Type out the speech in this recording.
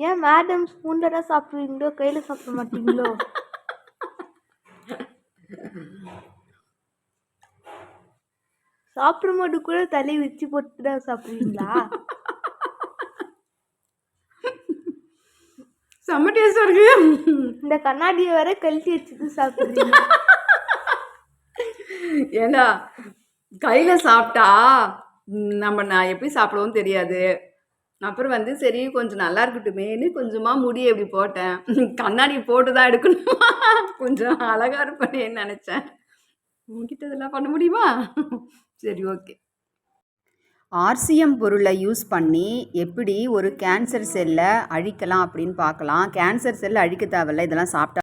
ஏன் மேடம் ஸ்பூன்ல தான் சாப்பிடுவீங்களோ, கையில் சாப்பிட மாட்டீங்களோ? சாப்பிடும்போது கூட தலையை வச்சு போட்டு தான் சாப்பிடுவீங்களா? செம்ம டேஸ்டாக இருக்கு. இந்த கண்ணாடியை வர கழட்டி வச்சுட்டு சாப்பிடுறீங்க. ஏண்டா கையில் சாப்பிட்டா நான் எப்படி சாப்பிடுவோம் தெரியாது. அப்புறம் வந்து சரி கொஞ்சம் நல்லா இருக்கட்டுமேனு கொஞ்சமாக முடி எப்படி போட்டேன். கண்ணாடி போட்டு தான் எடுக்கணுமா, கொஞ்சம் அழகாக இருப்பேன்னு நினச்சேன். உங்ககிட்ட இதெல்லாம் பண்ண முடியுமா? சரி, ஓகே. ஆர்சிஎம் பொருளை யூஸ் பண்ணி எப்படி ஒரு கேன்சர் செல்லை அழிக்கலாம் அப்படின்னு பார்க்கலாம். கேன்சர் செல்லை அழிக்க தேவையில்ல, இதெல்லாம் சாப்பிட்டா